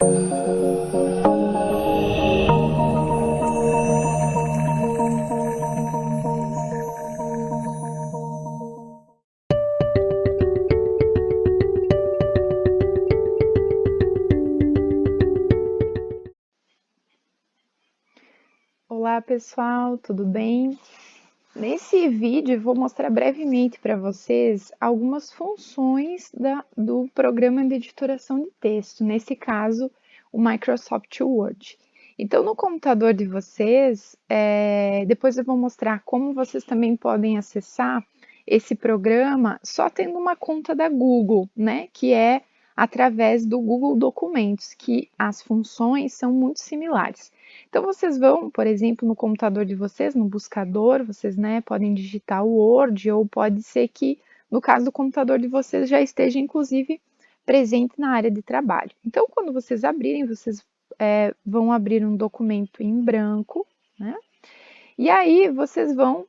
Olá pessoal, tudo bem? Nesse vídeo eu vou mostrar brevemente para vocês algumas funções do programa de editoração de texto, nesse caso o Microsoft Word. Então no computador de vocês, depois eu vou mostrar como vocês também podem acessar esse programa só tendo uma conta da Google, né? Que é através do Google Documentos, que as funções são muito similares. Então, vocês vão, por exemplo, no computador de vocês, no buscador, vocês, né, podem digitar o Word, ou pode ser que, no caso do computador de vocês, já esteja, inclusive, presente na área de trabalho. Então, quando vocês abrirem, vocês vão abrir um documento em branco, né? E aí, vocês vão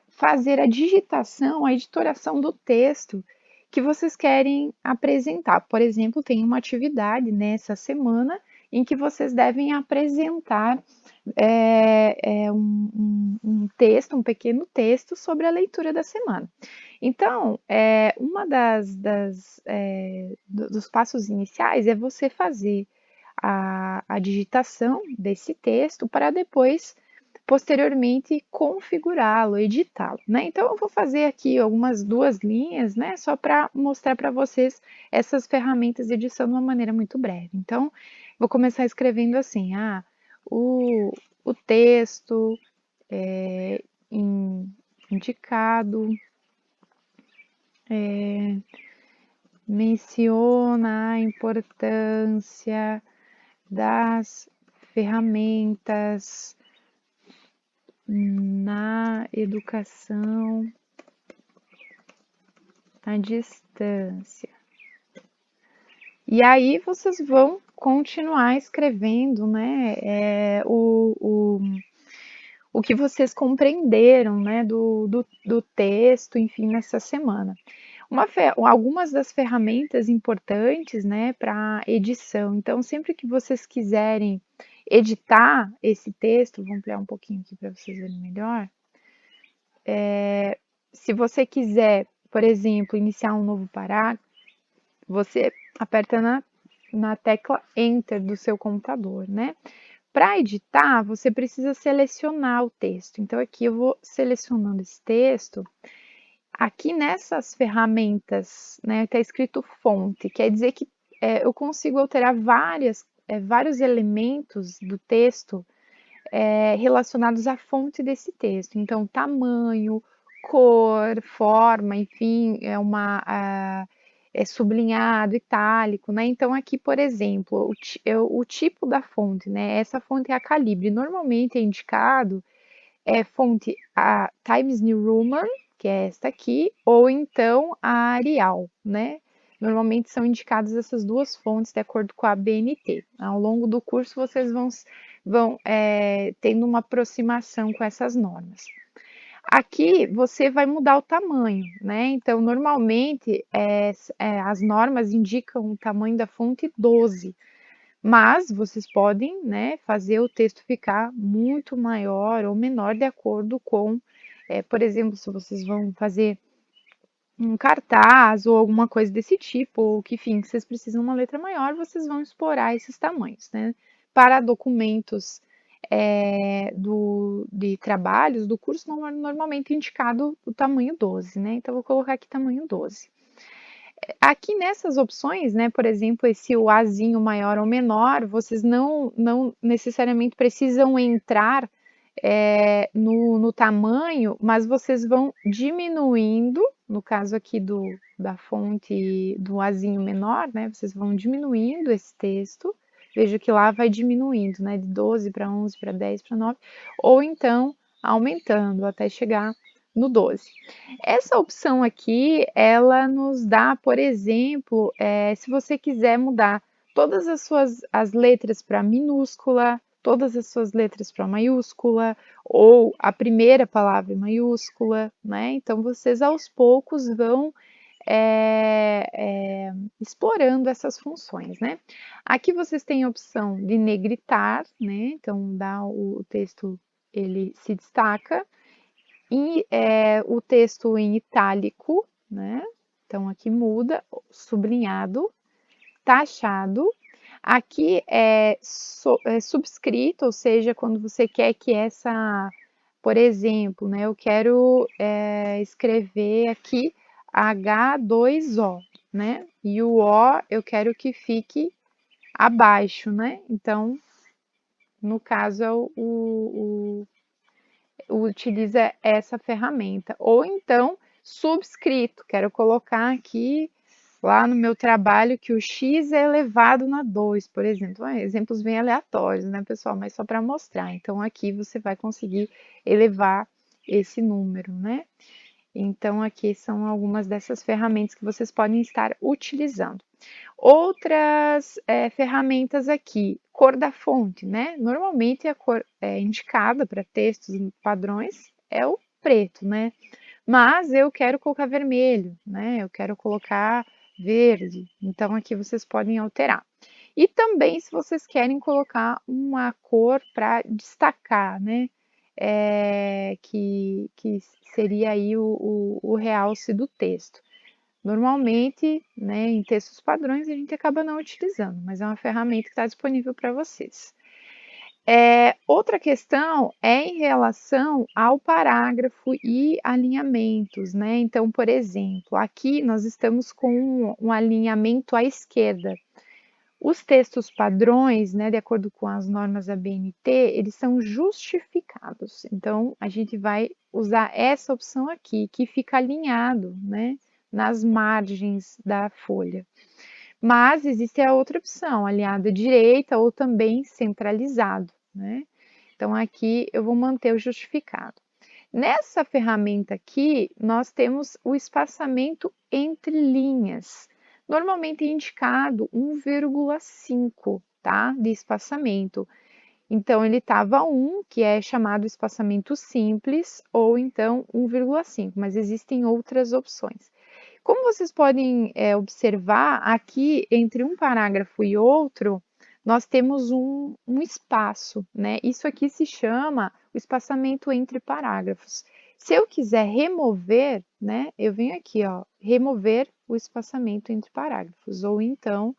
fazer a digitação, a editoração do texto que vocês querem apresentar. Por exemplo, tem uma atividade nessa semana em que vocês devem apresentar um texto, um pequeno texto sobre a leitura da semana. Então, dos passos iniciais é você fazer a digitação desse texto para depois, posteriormente, configurá-lo, editá-lo, né? Então, eu vou fazer aqui algumas duas linhas, né? Só para mostrar para vocês essas ferramentas de edição de uma maneira muito breve. Então, vou começar escrevendo assim, o texto indicado menciona a importância das ferramentas na educação à distância. E aí vocês vão continuar escrevendo, né, o que vocês compreenderam, né, do texto, enfim, nessa semana. Algumas das ferramentas importantes, né, para edição. Então, sempre que vocês quiserem editar esse texto, vou ampliar um pouquinho aqui para vocês verem melhor. Se você quiser, por exemplo, iniciar um novo parágrafo, você aperta na tecla Enter do seu computador, né? Para editar, você precisa selecionar o texto. Então, aqui eu vou selecionando esse texto. Aqui nessas ferramentas, né, está escrito fonte, quer dizer que eu consigo alterar vários elementos do texto relacionados à fonte desse texto. Então, tamanho, cor, forma, enfim, é sublinhado, itálico, né? Então, aqui, por exemplo, o tipo da fonte, né? Essa fonte é a Calibre. Normalmente é indicado fonte a Times New Roman, que é esta aqui, ou então a Arial, né? Normalmente são indicadas essas duas fontes de acordo com a BNT. Ao longo do curso vocês vão tendo uma aproximação com essas normas. Aqui você vai mudar o tamanho, né? Então, normalmente as normas indicam o tamanho da fonte 12, mas vocês podem, né, fazer o texto ficar muito maior ou menor de acordo com, por exemplo, se vocês vão fazer um cartaz ou alguma coisa desse tipo, ou que, enfim, vocês precisam de uma letra maior, vocês vão explorar esses tamanhos, né? Para documentos de trabalhos do curso, normalmente é indicado o tamanho 12, né? Então, vou colocar aqui tamanho 12. Aqui nessas opções, né, por exemplo, esse o Azinho maior ou menor, vocês não necessariamente precisam entrar no tamanho, mas vocês vão diminuindo, no caso aqui da fonte do Azinho menor, né, vocês vão diminuindo esse texto, veja que lá vai diminuindo, né, de 12 para 11, para 10, para 9, ou então aumentando até chegar no 12. Essa opção aqui, ela nos dá, por exemplo, se você quiser mudar todas as letras para minúscula, todas as suas letras para maiúscula, ou a primeira palavra em maiúscula, né? Então, vocês aos poucos vão explorando essas funções, né? Aqui vocês têm a opção de negritar, né? Então, o texto ele se destaca, e o texto em itálico, né? Então, aqui muda, sublinhado, taxado. Aqui é subscrito, ou seja, quando você quer que por exemplo, né, eu quero escrever aqui H2O, né? E o O eu quero que fique abaixo, né? Então, no caso, utiliza essa ferramenta. Ou então, subscrito, quero colocar aqui lá no meu trabalho que o x é elevado na 2, por exemplo. Exemplos bem aleatórios, né, pessoal? Mas só para mostrar. Então, aqui você vai conseguir elevar esse número, né? Então, aqui são algumas dessas ferramentas que vocês podem estar utilizando. Outras ferramentas aqui, cor da fonte, né? Normalmente a cor indicada para textos padrões é o preto, né? Mas eu quero colocar vermelho, né? Eu quero colocar verde. Então aqui vocês podem alterar. E também se vocês querem colocar uma cor para destacar, né? Que seria aí o realce do texto. Normalmente, né, em textos padrões a gente acaba não utilizando, mas é uma ferramenta que está disponível para vocês. Outra questão é em relação ao parágrafo e alinhamentos, né? Então, por exemplo, aqui nós estamos com um alinhamento à esquerda. Os textos padrões, né, de acordo com as normas da BNT, eles são justificados. Então, a gente vai usar essa opção aqui, que fica alinhado, né, nas margens da folha. Mas existe a outra opção, alinhado à direita ou também centralizado, né? Então, aqui eu vou manter o justificado. Nessa ferramenta aqui, nós temos o espaçamento entre linhas. Normalmente é indicado 1,5, tá? De espaçamento. Então, ele estava 1, que é chamado espaçamento simples, ou então 1,5, mas existem outras opções. Como vocês podem observar, aqui entre um parágrafo e outro, nós temos um espaço, né? Isso aqui se chama o espaçamento entre parágrafos. Se eu quiser remover, né, eu venho aqui, ó, remover o espaçamento entre parágrafos, ou então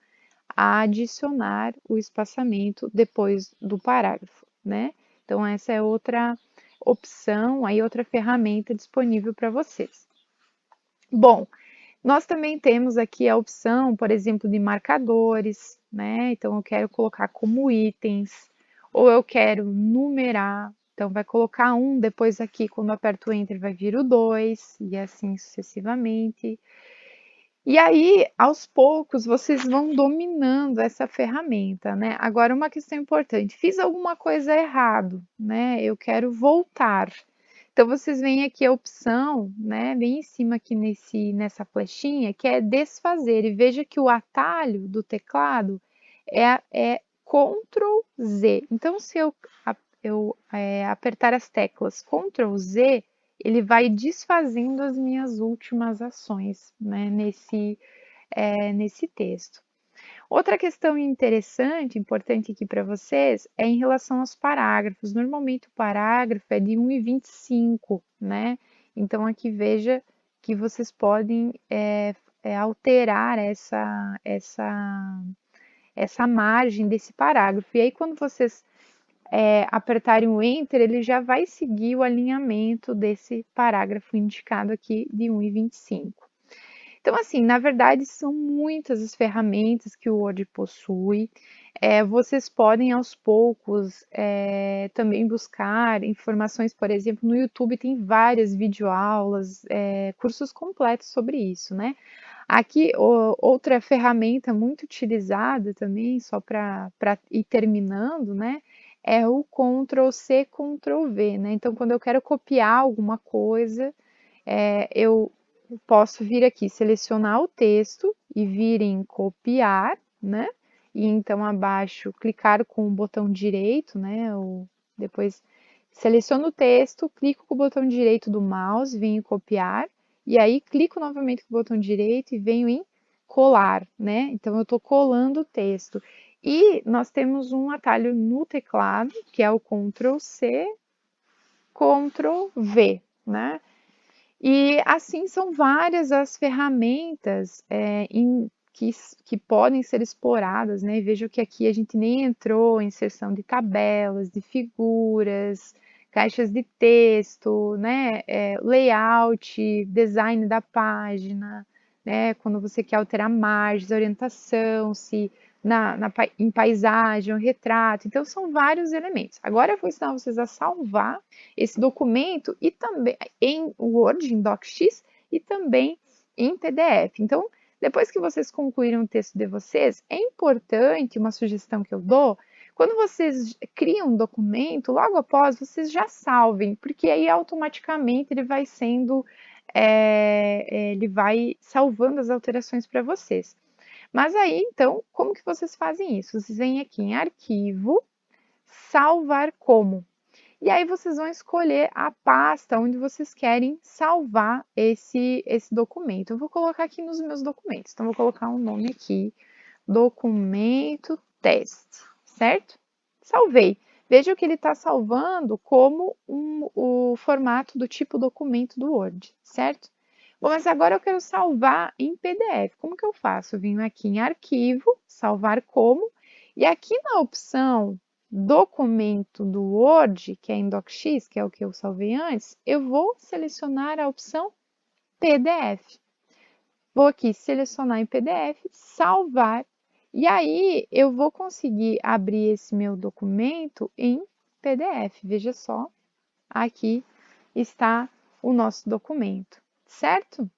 adicionar o espaçamento depois do parágrafo, né? Então, essa é outra opção, aí outra ferramenta disponível para vocês. Bom, nós também temos aqui a opção, por exemplo, de marcadores, né? Então, eu quero colocar como itens, ou eu quero numerar. Então, vai colocar um, depois aqui, quando eu aperto o Enter, vai vir o 2, e assim sucessivamente. E aí, aos poucos, vocês vão dominando essa ferramenta, né? Agora, uma questão importante: fiz alguma coisa errado, né? Eu quero voltar. Então, vocês veem aqui a opção, né? Bem em cima aqui nessa flechinha, que é desfazer. E veja que o atalho do teclado é Ctrl Z. Então, se eu apertar as teclas Ctrl Z, ele vai desfazendo as minhas últimas ações, né, nesse texto. Outra questão interessante, importante aqui para vocês, é em relação aos parágrafos. Normalmente o parágrafo é de 1,25, né? Então aqui veja que vocês podem alterar essa margem desse parágrafo. E aí quando vocês apertarem o Enter, ele já vai seguir o alinhamento desse parágrafo indicado aqui de 1,25. Então, assim, na verdade, são muitas as ferramentas que o Word possui. Vocês podem, aos poucos, também buscar informações, por exemplo, no YouTube tem várias videoaulas, cursos completos sobre isso, né? Aqui, outra ferramenta muito utilizada também, só para ir terminando, né? É o Ctrl+C, Ctrl+V, né? Então, quando eu quero copiar alguma coisa, eu posso vir aqui, selecionar o texto e vir em copiar, né? E então abaixo, clicar com o botão direito, né? Depois seleciono o texto, clico com o botão direito do mouse, venho em copiar e aí clico novamente com o botão direito e venho em colar, né? Então eu estou colando o texto. E nós temos um atalho no teclado, que é o Ctrl C, Ctrl V, né? E assim são várias as ferramentas que podem ser exploradas, né? Veja que aqui a gente nem entrou em inserção de tabelas, de figuras, caixas de texto, né? Layout, design da página, né? Quando você quer alterar margens, orientação, se em paisagem, ou retrato. Então, são vários elementos. Agora eu vou ensinar vocês a salvar esse documento e também em Word, em DocX e também em PDF. Então, depois que vocês concluíram o texto de vocês, é importante, uma sugestão que eu dou, quando vocês criam um documento, logo após vocês já salvem, porque aí automaticamente ele vai sendo, ele vai salvando as alterações para vocês. Mas aí, então, como que vocês fazem isso? Vocês vêm aqui em Arquivo, Salvar como. E aí vocês vão escolher a pasta onde vocês querem salvar esse documento. Eu vou colocar aqui nos meus documentos. Então, vou colocar um nome aqui, documento teste, certo? Salvei. Veja que ele está salvando como o formato do tipo documento do Word, certo? Bom, mas agora eu quero salvar em PDF. Como que eu faço? Eu venho aqui em Arquivo, Salvar como, e aqui na opção Documento do Word, que é em DocX, que é o que eu salvei antes, eu vou selecionar a opção PDF. Vou aqui selecionar em PDF, salvar, e aí eu vou conseguir abrir esse meu documento em PDF. Veja só, aqui está o nosso documento, certo?